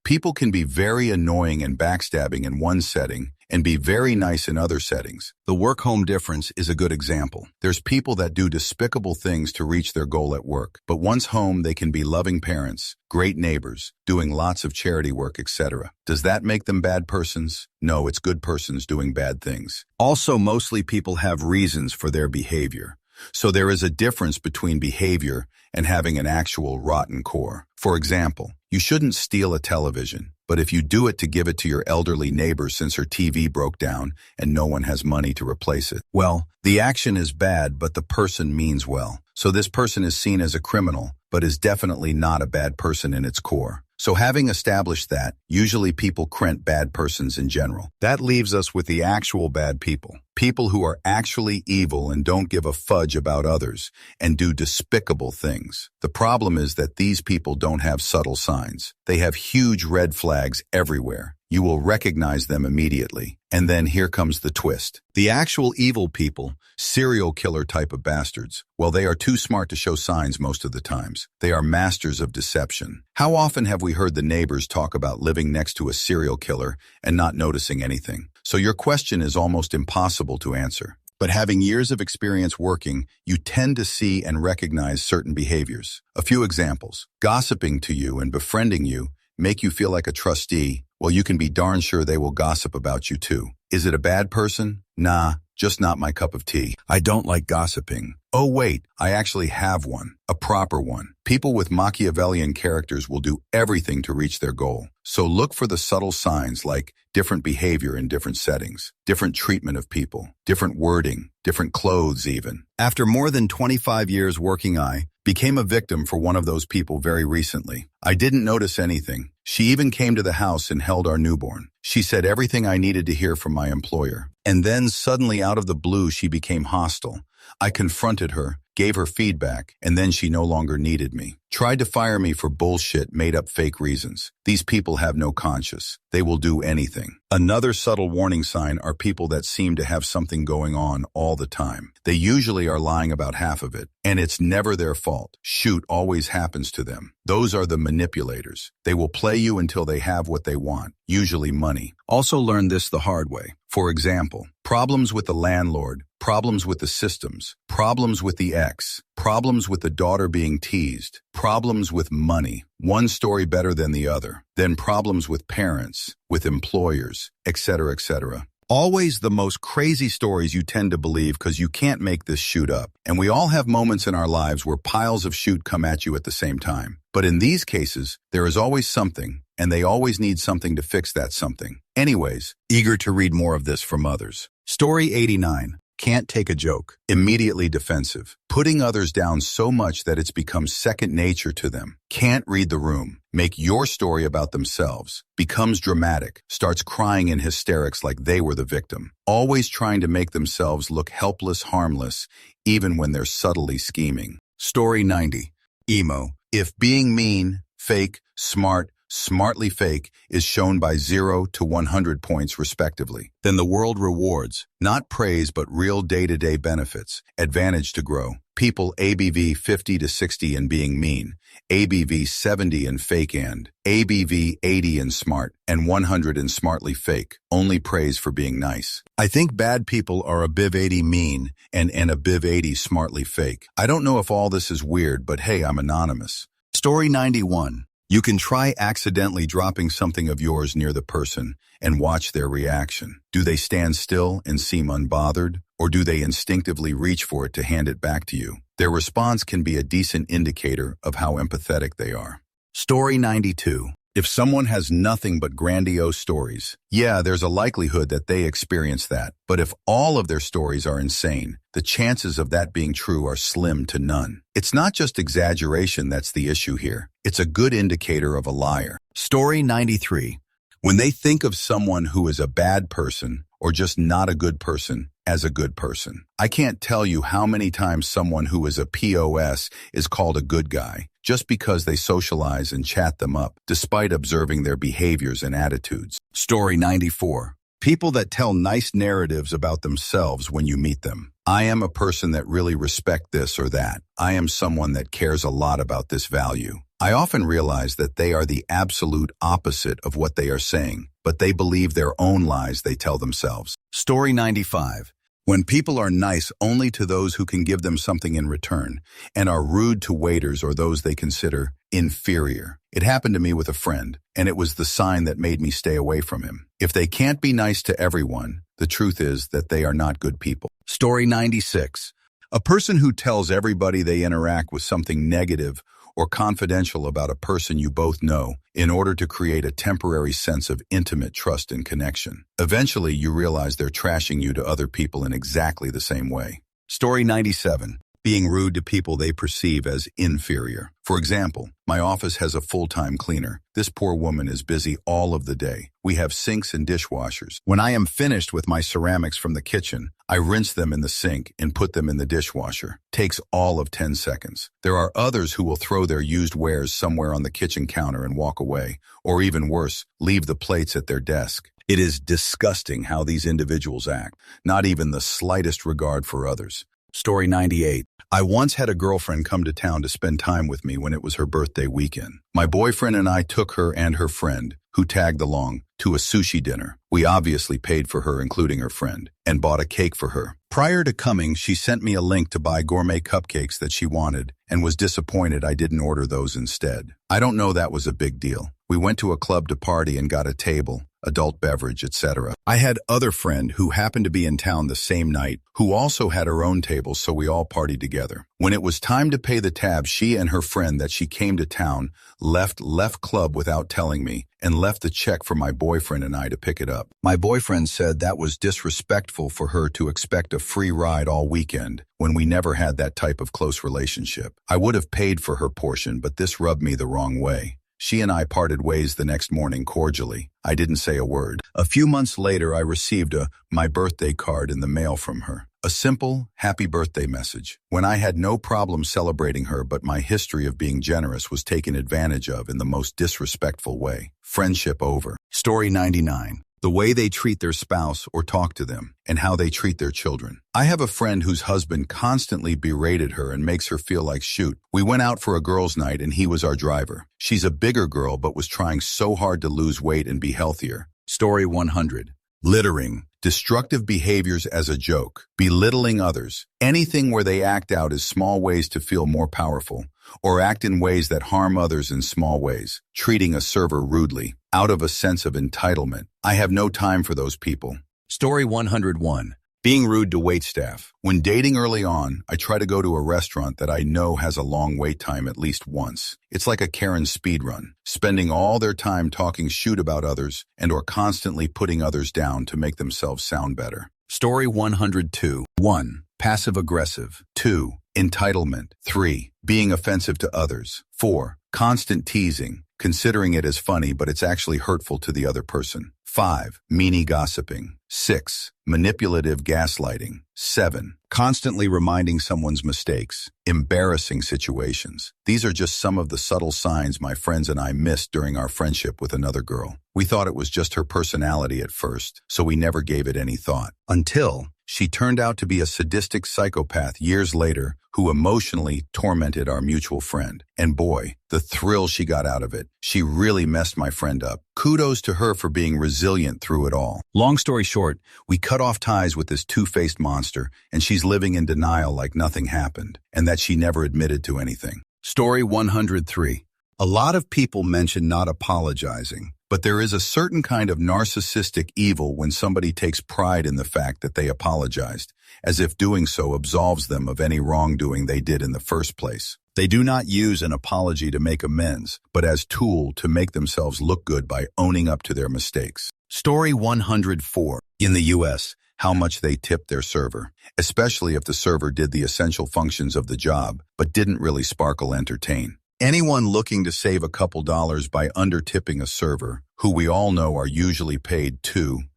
People can be very annoying and backstabbing in one setting and be very nice in other settings. The work-home difference is a good example. There's people that do despicable things to reach their goal at work, but once home they can be loving parents, great neighbors, doing lots of charity work, etc. Does that make them bad persons? No, it's good persons doing bad things. Also, mostly people have reasons for their behavior. So there is a difference between behavior and having an actual rotten core. For example, you shouldn't steal a television, but if you do it to give it to your elderly neighbor since her TV broke down and no one has money to replace it, well, the action is bad, but the person means well. So this person is seen as a criminal, but is definitely not a bad person in its core. So having established that, usually people crent bad persons in general. That leaves us with the actual bad people. People who are actually evil and don't give a fudge about others and do despicable things. The problem is that these people don't have subtle signs. They have huge red flags everywhere. You will recognize them immediately. And then here comes the twist. The actual evil people, serial killer type of bastards, well, they are too smart to show signs most of the times. They are masters of deception. How often have we heard the neighbors talk about living next to a serial killer and not noticing anything? So your question is almost impossible to answer. But having years of experience working, you tend to see and recognize certain behaviors. A few examples. Gossiping to you and befriending you make you feel like a trustee. Well, you can be darn sure they will gossip about you too. Is it a bad person? Nah, just not my cup of tea. I don't like gossiping. Oh wait, I actually have one. A proper one. People with Machiavellian characters will do everything to reach their goal. So look for the subtle signs like different behavior in different settings, different treatment of people, different wording, different clothes even. After more than 25 years working, I became a victim for one of those people very recently. I didn't notice anything. She even came to the house and held our newborn. She said everything I needed to hear from my employer. And then suddenly out of the blue, she became hostile. I confronted her, gave her feedback, and then she no longer needed me. Tried to fire me for bullshit, made up fake reasons. These people have no conscience. They will do anything. Another subtle warning sign are people that seem to have something going on all the time. They usually are lying about half of it, and it's never their fault. Shoot always happens to them. Those are the manipulators. They will play you until they have what they want, usually money. Also learn this the hard way. For example, problems with the landlord, problems with the systems, problems with the ex, problems with the daughter being teased, problems with money, one story better than the other, then problems with parents, with employers, etc., etc. Always the most crazy stories you tend to believe because you can't make this shoot up. And we all have moments in our lives where piles of shoot come at you at the same time. But in these cases, there is always something, and they always need something to fix that something. Anyways, eager to read more of this from others. Story 89. Can't take a joke. Immediately defensive. Putting others down so much that it's become second nature to them. Can't read the room. Make your story about themselves. Becomes dramatic. Starts crying in hysterics like they were the victim. Always trying to make themselves look helpless, harmless, even when they're subtly scheming. Story 90. Emo. If being mean, fake, smart, smartly fake is shown by 0 to 100 points respectively, then the world rewards, not praise but real day-to-day benefits, advantage to grow. People ABV 50 to 60 in being mean, ABV 70 in fake and ABV 80 in smart, and 100 in smartly fake. Only praise for being nice. I think bad people are a BIV 80 mean and a BIV 80 smartly fake. I don't know if all this is weird, but hey, I'm anonymous. Story 91. You can try accidentally dropping something of yours near the person and watch their reaction. Do they stand still and seem unbothered, or do they instinctively reach for it to hand it back to you? Their response can be a decent indicator of how empathetic they are. Story 92. If someone has nothing but grandiose stories, yeah, there's a likelihood that they experience that. But if all of their stories are insane, the chances of that being true are slim to none. It's not just exaggeration that's the issue here. It's a good indicator of a liar. Story 93. When they think of someone who is a bad person or just not a good person as a good person. I can't tell you how many times someone who is a POS is called a good guy just because they socialize and chat them up, despite observing their behaviors and attitudes. Story 94. People that tell nice narratives about themselves when you meet them. I am a person that really respect this or that. I am someone that cares a lot about this value. I often realize that they are the absolute opposite of what they are saying, but they believe their own lies they tell themselves. Story 95. When people are nice only to those who can give them something in return, and are rude to waiters or those they consider inferior. It happened to me with a friend, and it was the sign that made me stay away from him. If they can't be nice to everyone, the truth is that they are not good people. Story 96. A person who tells everybody they interact with something negative or confidential about a person you both know in order to create a temporary sense of intimate trust and connection. Eventually, you realize they're trashing you to other people in exactly the same way. Story 97. Being rude to people they perceive as inferior. For example, my office has a full-time cleaner. This poor woman is busy all of the day. We have sinks and dishwashers. When I am finished with my ceramics from the kitchen, I rinse them in the sink and put them in the dishwasher. Takes all of 10 seconds. There are others who will throw their used wares somewhere on the kitchen counter and walk away, or even worse, leave the plates at their desk. It is disgusting how these individuals act, not even the slightest regard for others. Story 98. I once had a girlfriend come to town to spend time with me when it was her birthday weekend. My boyfriend and I took her and her friend, who tagged along, to a sushi dinner. We obviously paid for her, including her friend, and bought a cake for her. Prior to coming, she sent me a link to buy gourmet cupcakes that she wanted and was disappointed I didn't order those instead. I don't know that was a big deal. We went to a club to party and got a table, adult beverage, etc. I had other friend who happened to be in town the same night who also had her own table, so we all partied together. When it was time to pay the tab, she and her friend that she came to town left club without telling me and left the check for my boyfriend and I to pick it up. My boyfriend said that was disrespectful for her to expect a free ride all weekend when we never had that type of close relationship. I would have paid for her portion, but this rubbed me the wrong way. She and I parted ways the next morning cordially. I didn't say a word. A few months later, I received a my birthday card in the mail from her. A simple, happy birthday message. When I had no problem celebrating her, but my history of being generous was taken advantage of in the most disrespectful way. Friendship over. Story 99. The way they treat their spouse or talk to them, and how they treat their children. I have a friend whose husband constantly berated her and makes her feel like shoot. We went out for a girls' night and he was our driver. She's a bigger girl but was trying so hard to lose weight and be healthier. Story 100. Littering. Destructive behaviors as a joke. Belittling others. Anything where they act out as small ways to feel more powerful, or act in ways that harm others in small ways. Treating a server rudely, out of a sense of entitlement. I have no time for those people. Story 101. Being rude to waitstaff. When dating early on, I try to go to a restaurant that I know has a long wait time at least once. It's like a Karen speedrun, spending all their time talking shit about others and or constantly putting others down to make themselves sound better. Story 102. 1. Passive-aggressive. 2. Entitlement. 3. Being offensive to others. 4. Constant teasing, considering it as funny but it's actually hurtful to the other person. 5. Meanie gossiping. 6. Manipulative gaslighting. 7. Constantly reminding someone's mistakes. Embarrassing situations. These are just some of the subtle signs my friends and I missed during our friendship with another girl. We thought it was just her personality at first, so we never gave it any thought. Until she turned out to be a sadistic psychopath years later who emotionally tormented our mutual friend. And boy, the thrill she got out of it. She really messed my friend up. Kudos to her for being resilient through it all. Long story short, we cut off ties with this two-faced monster, and she's living in denial like nothing happened, and that she never admitted to anything. Story 103. A lot of people mention not apologizing, but there is a certain kind of narcissistic evil when somebody takes pride in the fact that they apologized, as if doing so absolves them of any wrongdoing they did in the first place. They do not use an apology to make amends, but as tool to make themselves look good by owning up to their mistakes. Story 104. In the U.S., how much they tipped their server, especially if the server did the essential functions of the job, but didn't really sparkle entertain. Anyone looking to save a couple dollars by under-tipping a server, who we all know are usually paid $13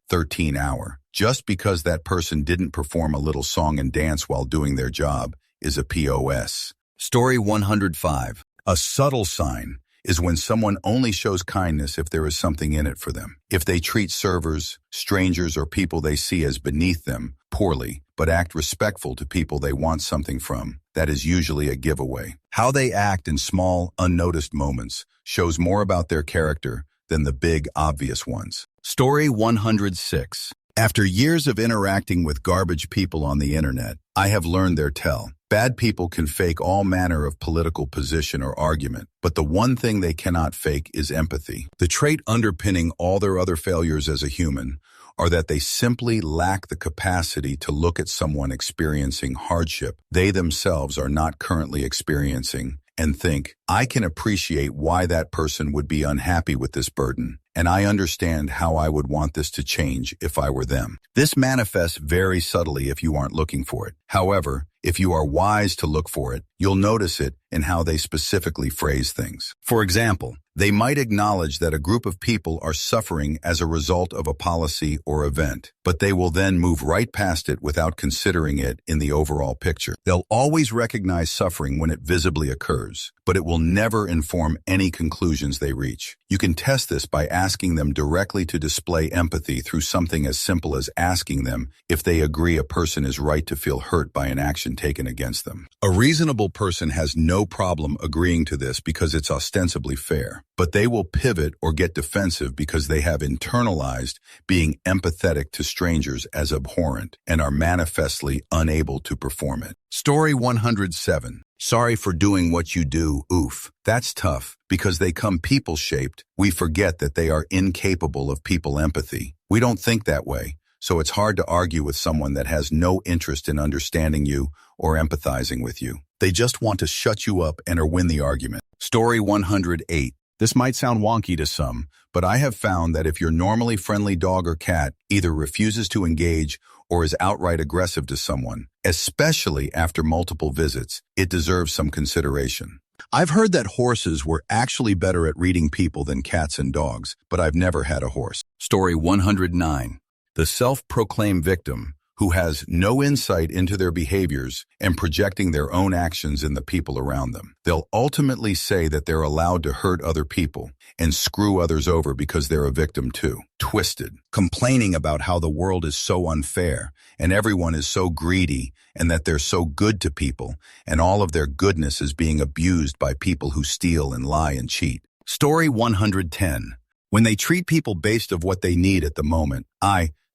an hour, just because that person didn't perform a little song and dance while doing their job, is a POS. Story 105. A subtle sign is when someone only shows kindness if there is something in it for them. If they treat servers, strangers, or people they see as beneath them poorly, but act respectful to people they want something from, that is usually a giveaway. How they act in small, unnoticed moments shows more about their character than the big, obvious ones. Story 106. After years of interacting with garbage people on the internet, I have learned their tell. Bad people can fake all manner of political position or argument, but the one thing they cannot fake is empathy. The trait underpinning all their other failures as a human are that they simply lack the capacity to look at someone experiencing hardship they themselves are not currently experiencing and think, I can appreciate why that person would be unhappy with this burden, and I understand how I would want this to change if I were them. This manifests very subtly if you aren't looking for it. However, if you are wise to look for it, you'll notice it in how they specifically phrase things. For example, they might acknowledge that a group of people are suffering as a result of a policy or event, but they will then move right past it without considering it in the overall picture. They'll always recognize suffering when it visibly occurs, but it will never inform any conclusions they reach. You can test this by asking them directly to display empathy through something as simple as asking them if they agree a person is right to feel hurt by an action taken against them. A reasonable person has no problem agreeing to this because it's ostensibly fair, but they will pivot or get defensive because they have internalized being empathetic to strangers as abhorrent and are manifestly unable to perform it. Story 107. Sorry for doing what you do, oof. That's tough, because they come people-shaped. We forget that they are incapable of people empathy. We don't think that way, so it's hard to argue with someone that has no interest in understanding you or empathizing with you. They just want to shut you up and or win the argument. Story 108. This might sound wonky to some, but I have found that if your normally friendly dog or cat either refuses to engage or is outright aggressive to someone, especially after multiple visits, it deserves some consideration. I've heard that horses were actually better at reading people than cats and dogs, but I've never had a horse. Story 109. The self-proclaimed victim who has no insight into their behaviors and projecting their own actions in the people around them. They'll ultimately say that they're allowed to hurt other people and screw others over because they're a victim too. Twisted. Complaining about how the world is so unfair and everyone is so greedy and that they're so good to people and all of their goodness is being abused by people who steal and lie and cheat. Story 110. When they treat people based of what they need at the moment,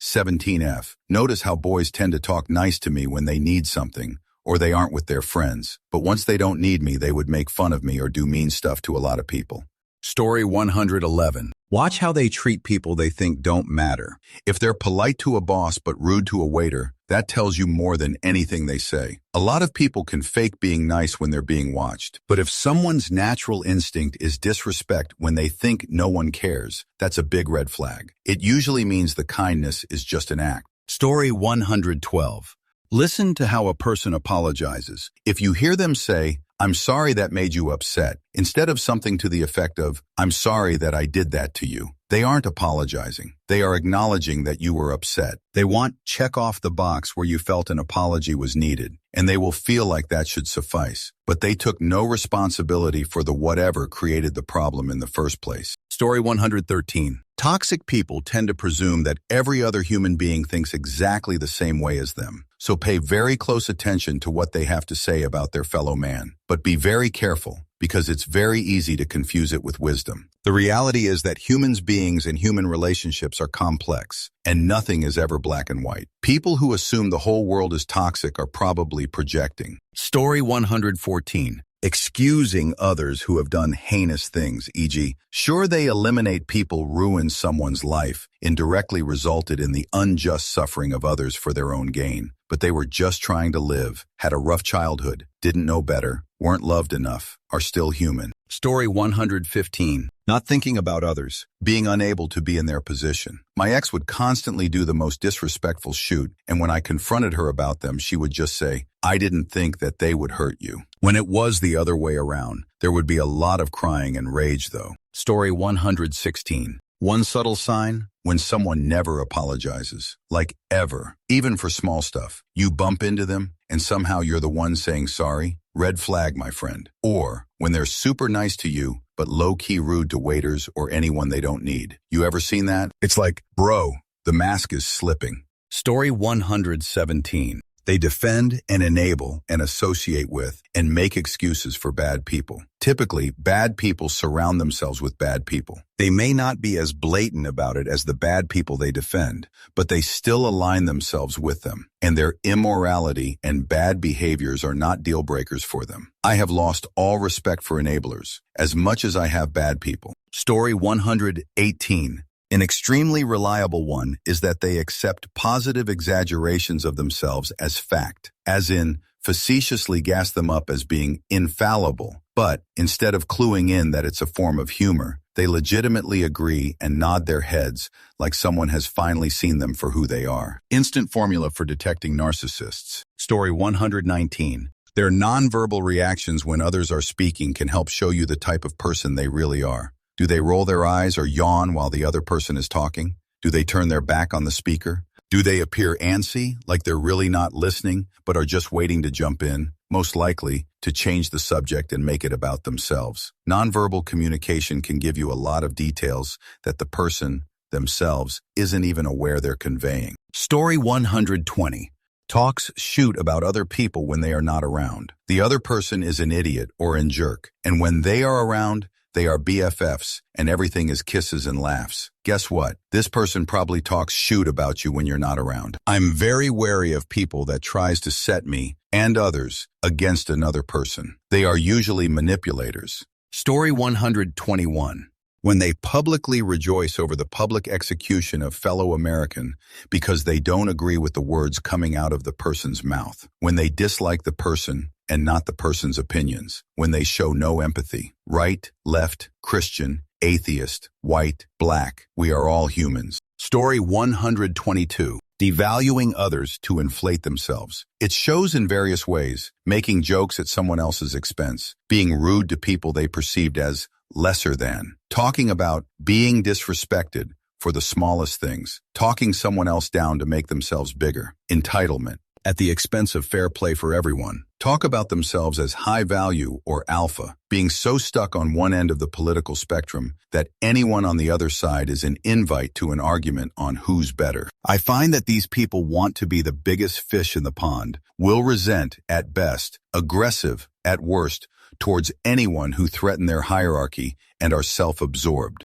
17F. Notice how boys tend to talk nice to me when they need something, or they aren't with their friends. But once they don't need me, they would make fun of me or do mean stuff to a lot of people. Story 111. Watch how they treat people they think don't matter. If they're polite to a boss but rude to a waiter, that tells you more than anything they say. A lot of people can fake being nice when they're being watched. But if someone's natural instinct is disrespect when they think no one cares, that's a big red flag. It usually means the kindness is just an act. Story 112. Listen to how a person apologizes. If you hear them say, "I'm sorry that made you upset," instead of something to the effect of, "I'm sorry that I did that to you," they aren't apologizing. They are acknowledging that you were upset. They want check off the box where you felt an apology was needed, and they will feel like that should suffice. But they took no responsibility for the whatever created the problem in the first place. Story 113. Toxic people tend to presume that every other human being thinks exactly the same way as them. So pay very close attention to what they have to say about their fellow man. But be very careful, because it's very easy to confuse it with wisdom. The reality is that humans beings and human relationships are complex, and nothing is ever black and white. People who assume the whole world is toxic are probably projecting. Story 114. Excusing others who have done heinous things, e.g., sure they eliminate people ruin someone's life, indirectly resulted in the unjust suffering of others for their own gain. But they were just trying to live, had a rough childhood, didn't know better, weren't loved enough, are still human. Story 115. Not thinking about others, being unable to be in their position. My ex would constantly do the most disrespectful shoot, and when I confronted her about them, she would just say, "I didn't think that they would hurt you." When it was the other way around, there would be a lot of crying and rage though. Story 116. One subtle sign, when someone never apologizes, like ever, even for small stuff. You bump into them, and somehow you're the one saying sorry. Red flag, my friend. Or when they're super nice to you, but low-key rude to waiters or anyone they don't need. You ever seen that? It's like, bro, the mask is slipping. Story 117. They defend and enable and associate with and make excuses for bad people. Typically, bad people surround themselves with bad people. They may not be as blatant about it as the bad people they defend, but they still align themselves with them, and their immorality and bad behaviors are not deal breakers for them. I have lost all respect for enablers, as much as I have bad people. Story 118. An extremely reliable one is that they accept positive exaggerations of themselves as fact, as in facetiously gas them up as being infallible. But instead of cluing in that it's a form of humor, they legitimately agree and nod their heads like someone has finally seen them for who they are. Instant formula for detecting narcissists. Story 119. Their nonverbal reactions when others are speaking can help show you the type of person they really are. Do they roll their eyes or yawn while the other person is talking? Do they turn their back on the speaker? Do they appear antsy, like they're really not listening, but are just waiting to jump in? Most likely, to change the subject and make it about themselves. Nonverbal communication can give you a lot of details that the person themselves isn't even aware they're conveying. Story 120. Talks shoot about other people when they are not around. The other person is an idiot or a jerk, and when they are around, they are BFFs, and everything is kisses and laughs. Guess what? This person probably talks shoot about you when you're not around. I'm very wary of people that tries to set me and others against another person. They are usually manipulators. Story 121. When they publicly rejoice over the public execution of fellow American because they don't agree with the words coming out of the person's mouth. When they dislike the person and not the person's opinions. When they show no empathy. Right, left, Christian, atheist, white, black. We are all humans. Story 122. Devaluing others to inflate themselves. It shows in various ways. Making jokes at someone else's expense. Being rude to people they perceived as lesser than. Talking about being disrespected for the smallest things. Talking someone else down to make themselves bigger. Entitlement. At the expense of fair play for everyone. Talk about themselves as high value or alpha, being so stuck on one end of the political spectrum that anyone on the other side is an invite to an argument on who's better. I find that these people want to be the biggest fish in the pond, will resent at best, aggressive at worst, towards anyone who threaten their hierarchy and are self-absorbed.